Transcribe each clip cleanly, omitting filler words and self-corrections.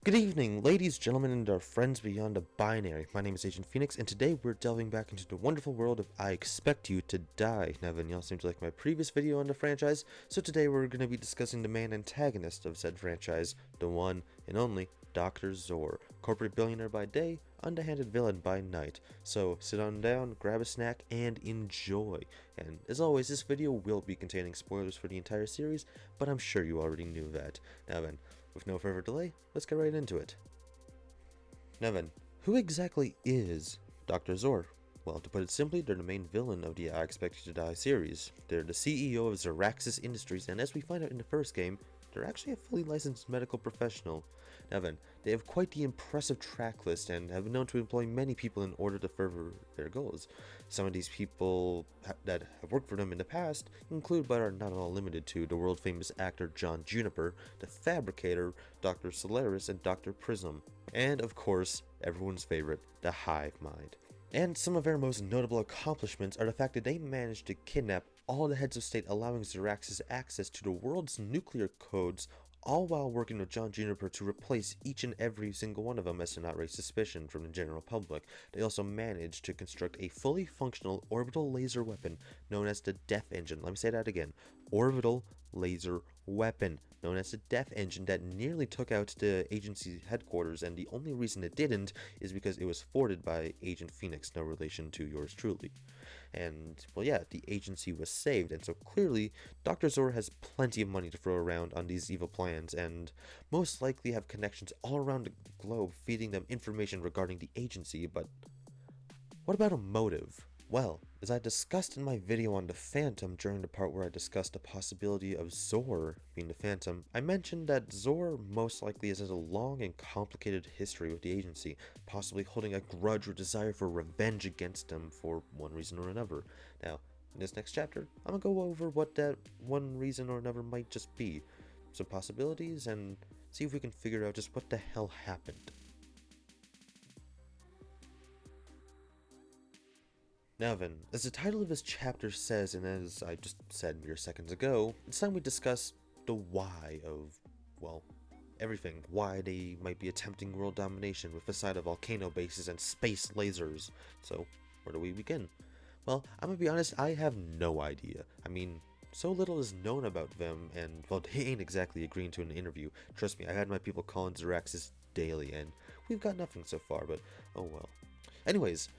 Good evening, ladies, gentlemen, and our friends beyond the binary. My name is Agent Phoenix, and today we're delving back into the wonderful world of I Expect You to Die. Now, y'all seem to like my previous video on the franchise, so today we're going to be discussing the main antagonist of said franchise, the one and only Dr. Zor, corporate billionaire by day, underhanded villain by night. So sit on down, grab a snack, and enjoy. And as always, this video will be containing spoilers for the entire series, but I'm sure you already knew that. Now then, with no further delay, let's get right into it. Now then, who exactly is Dr. Zor? Well, to put it simply, they're the main villain of the I Expect You to Die series. They're the CEO of Zeraxis Industries, and as we find out in the first game, they're actually a fully licensed medical professional. Now then, they have quite the impressive track list and have been known to employ many people in order to further their goals. Some of these people that have worked for them in the past include, but are not all limited to, the world famous actor John Juniper, the Fabricator, Dr. Solaris, and Dr. Prism. And of course, everyone's favorite, the Hive Mind. And some of their most notable accomplishments are the fact that they managed to kidnap all the heads of state, allowing Zeraxis access to the world's nuclear codes, all while working with John Juniper to replace each and every single one of them as to not raise suspicion from the general public. They also managed to construct a fully functional orbital laser weapon known as the Death Engine. Let me say that again. Orbital laser weapon known as the Death Engine that nearly took out the agency headquarters, and the only reason it didn't is because it was forwarded by Agent Phoenix, no relation to yours truly. And, well, yeah, the agency was saved, and so clearly Dr. Zor has plenty of money to throw around on these evil plans, and most likely have connections all around the globe feeding them information regarding the agency. But what about a motive? Well, as I discussed in my video on the Phantom during the part where I discussed the possibility of Zor being the Phantom, I mentioned that Zor most likely has a long and complicated history with the agency, possibly holding a grudge or desire for revenge against them for one reason or another. Now, in this next chapter, I'm gonna go over what that one reason or another might just be, some possibilities, and see if we can figure out just what the hell happened. Now then, as the title of this chapter says, and as I just said mere seconds ago, it's time we discuss the why of, well, everything. Why they might be attempting world domination with a side of volcano bases and space lasers. So, where do we begin? Well, I'm gonna be honest, I have no idea. I mean, so little is known about them, and, well, they ain't exactly agreeing to an interview. Trust me, I had my people calling Zeraxis daily, and we've got nothing so far, but oh well. Anyways,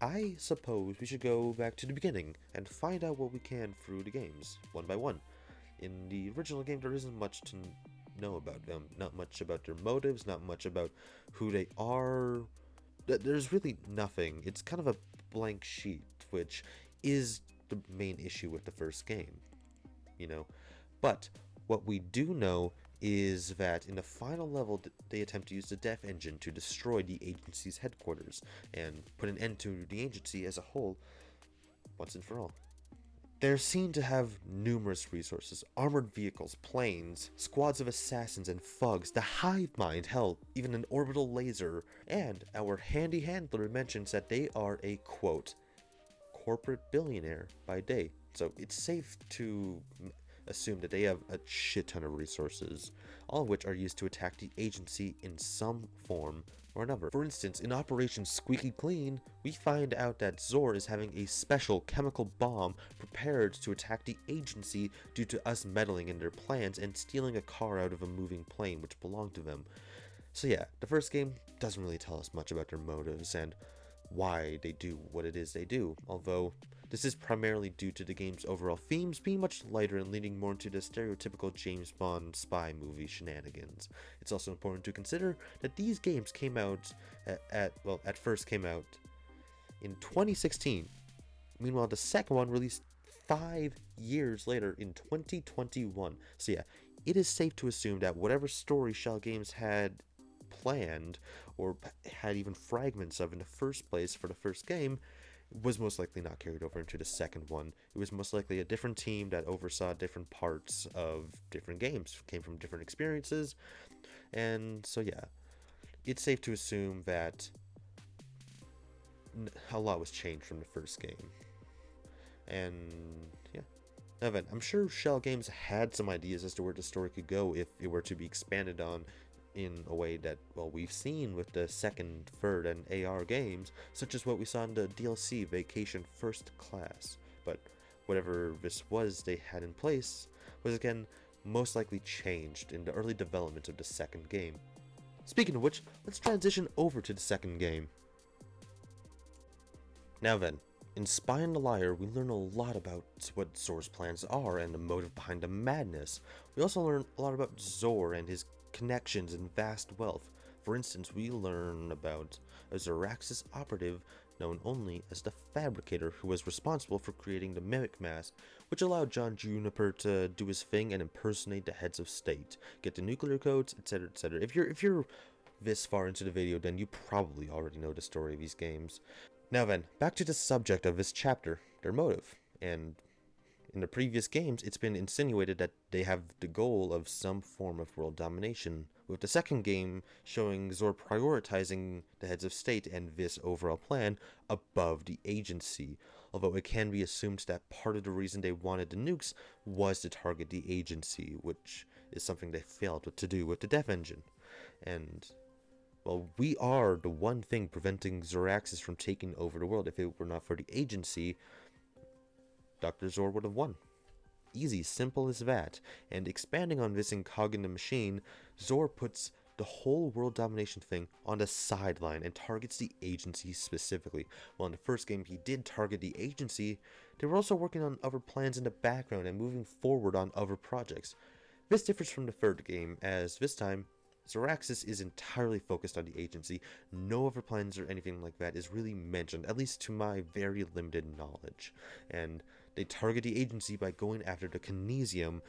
I suppose we should go back to the beginning and find out what we can through the games, one by one. In the original game, there isn't much to know about them. Not much about their motives, not much about who they are. There's really nothing. It's kind of a blank sheet, which is the main issue with the first game, you know. But what we do know is that in the final level, they attempt to use the Death Engine to destroy the agency's headquarters and put an end to the agency as a whole once and for all. They're seen to have numerous resources, armored vehicles, planes, squads of assassins and thugs, the hive mind, hell, even an orbital laser, and our handy handler mentions that they are a, quote, corporate billionaire by day. So it's safe to assume that they have a shit ton of resources, all of which are used to attack the agency in some form or another. For instance, in Operation Squeaky Clean, we find out that Zor is having a special chemical bomb prepared to attack the agency due to us meddling in their plans and stealing a car out of a moving plane which belonged to them. So yeah, the first game doesn't really tell us much about their motives and why they do what it is they do, although this is primarily due to the game's overall themes being much lighter and leaning more into the stereotypical James Bond spy movie shenanigans. It's also important to consider that these games came out at first came out in 2016. Meanwhile, the second one released 5 years later in 2021. So yeah, it is safe to assume that whatever story Shell Games had planned or had even fragments of in the first place for the first game was most likely not carried over into the second one. It was most likely a different team that oversaw different parts of different games, came from different experiences, and so yeah, it's safe to assume that a lot was changed from the first game. And yeah, Evan, I'm sure Shell Games had some ideas as to where the story could go if it were to be expanded on in a way that, well, we've seen with the second, third, and AR games, such as what we saw in the DLC Vacation First Class. But whatever this was they had in place was again most likely changed in the early development of the second game. Speaking of which, let's transition over to the second game. Now then, in Spy and the Liar, we learn a lot about what Zor's plans are and the motive behind the madness. We also learn a lot about Zor and his connections and vast wealth. For instance, we learn about a Zoraxis operative known only as the Fabricator, who was responsible for creating the Mimic Mask, which allowed John Juniper to do his thing and impersonate the heads of state, get the nuclear codes, etc., etc. If you're this far into the video, then you probably already know the story of these games. Now then, back to the subject of this chapter, their motive. And in the previous games, it's been insinuated that they have the goal of some form of world domination, with the second game showing Zor prioritizing the heads of state and this overall plan above the agency, although it can be assumed that part of the reason they wanted the nukes was to target the agency, which is something they failed to do with the Death Engine. And, well, we are the one thing preventing Zoraxis from taking over the world. If it were not for the agency, Dr. Zor would have won. Easy, simple as that. And expanding on this incognito machine, Zor puts the whole world domination thing on the sideline and targets the agency specifically. While in the first game he did target the agency, they were also working on other plans in the background and moving forward on other projects. This differs from the third game, as this time, Zoraxis is entirely focused on the agency. No other plans or anything like that is really mentioned, at least to my very limited knowledge. And they target the agency by going after the kinesium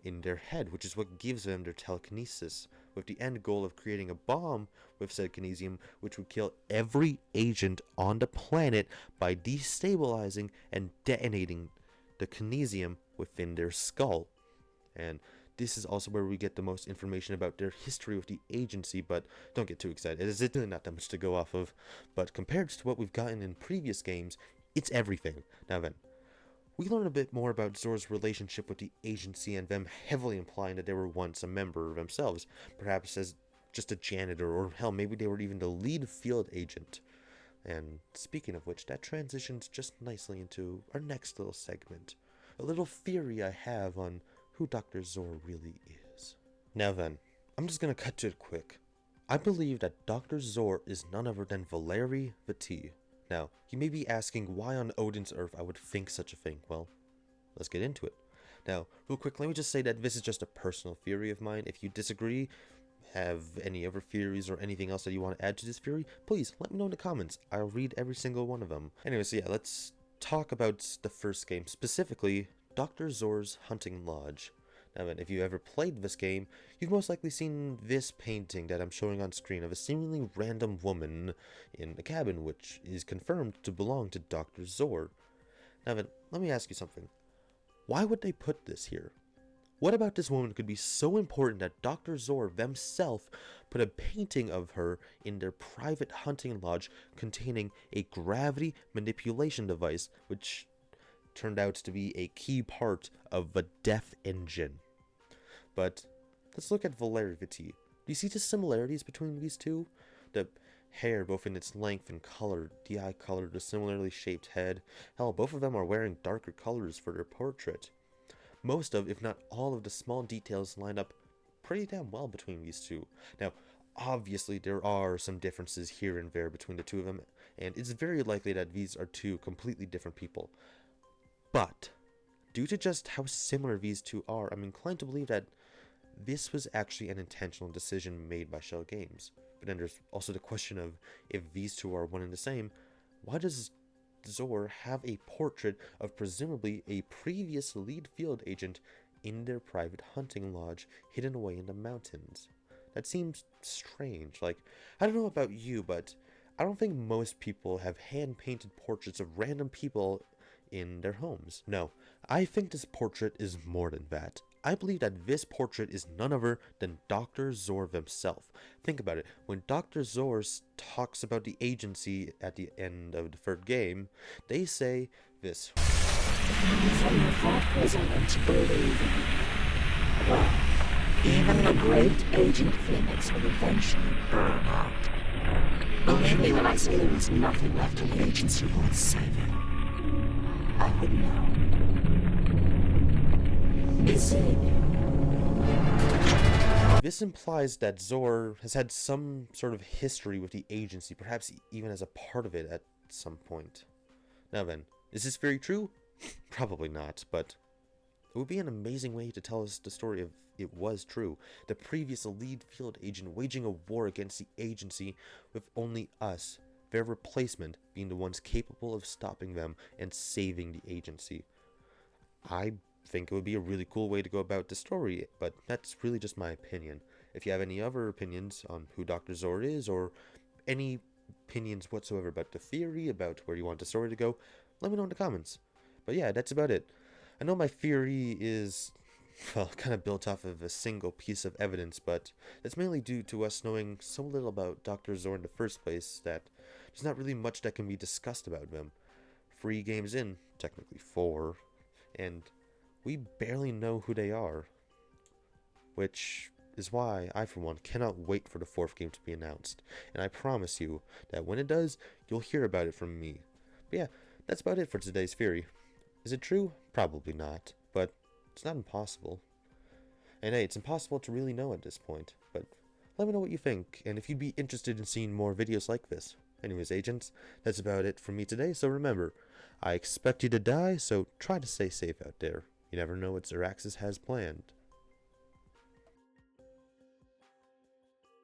in their head, which is what gives them their telekinesis, with the end goal of creating a bomb with said kinesium, which would kill every agent on the planet by destabilizing and detonating the kinesium within their skull. And this is also where we get the most information about their history with the agency, but don't get too excited. It's really not that much to go off of, but compared to what we've gotten in previous games, it's everything. Now then, we learn a bit more about Zor's relationship with the agency and them heavily implying that they were once a member themselves, perhaps as just a janitor, or hell, maybe they were even the lead field agent. And speaking of which, that transitions just nicely into our next little segment. A little theory I have on who Dr. Zor really is. Now then, I'm just gonna cut to it quick. I believe that Dr. Zor is none other than Valeri Vati. Now, you may be asking why on Odin's Earth I would think such a thing. Well, let's get into it. Now, real quick, let me just say that this is just a personal theory of mine. If you disagree, have any other theories or anything else that you want to add to this theory, please let me know in the comments. I'll read every single one of them. Anyways, yeah, let's talk about the first game, specifically Dr. Zor's Hunting Lodge. Now then, if you ever played this game, you've most likely seen this painting that I'm showing on screen of a seemingly random woman in a cabin, which is confirmed to belong to Dr. Zor. Now then, let me ask you something. Why would they put this here? What about this woman could be so important that Dr. Zor themselves put a painting of her in their private hunting lodge containing a gravity manipulation device, which turned out to be a key part of the Death Engine? But let's look at Valeri Vati. Do you see the similarities between these two? The hair, both in its length and color, the eye color, the similarly shaped head. Hell, both of them are wearing darker colors for their portrait. Most of, if not all of the small details line up pretty damn well between these two. Now, obviously there are some differences here and there between the two of them, and it's very likely that these are two completely different people. But due to just how similar these two are, I'm inclined to believe that this was actually an intentional decision made by Shell Games. But then there's also the question of, if these two are one and the same, why does Zor have a portrait of presumably a previous lead field agent in their private hunting lodge hidden away in the mountains? That seems strange. Like, I don't know about you, but I don't think most people have hand-painted portraits of random people in their homes. No, I think this portrait is more than that. I believe that this portrait is none other than Dr. Zor himself. Think about it. When Dr. Zor talks about the agency at the end of the third game, they say this. From the thought president believing. Well, Even the great Agent Phoenix will eventually burn out. Believe me when I say there is nothing left of the agency worth saving. I would know. Is it? This implies that Zor has had some sort of history with the agency, perhaps even as a part of it at some point. Now then, is this very true? Probably not, but it would be an amazing way to tell us the story if it was true. The previous lead field agent waging a war against the agency with only us, their replacement, being the ones capable of stopping them and saving the agency. I think it would be a really cool way to go about the story, but that's really just my opinion. If you have any other opinions on who Dr. Zor is, or any opinions whatsoever about the theory, about where you want the story to go, let me know in the comments. But yeah, that's about it. I know my theory is, well, kind of built off of a single piece of evidence, but that's mainly due to us knowing so little about Dr. Zor in the first place that there's not really much that can be discussed about them. 3 games in, technically 4, and we barely know who they are. Which is why I, for one, cannot wait for the 4th game to be announced. And I promise you that when it does, you'll hear about it from me. But yeah, that's about it for today's theory. Is it true? Probably not, but it's not impossible. And hey, it's impossible to really know at this point, but let me know what you think, and if you'd be interested in seeing more videos like this. Anyways, agents, that's about it for me today, so remember, I expect you to die, so try to stay safe out there. You never know what Zeraxis has planned.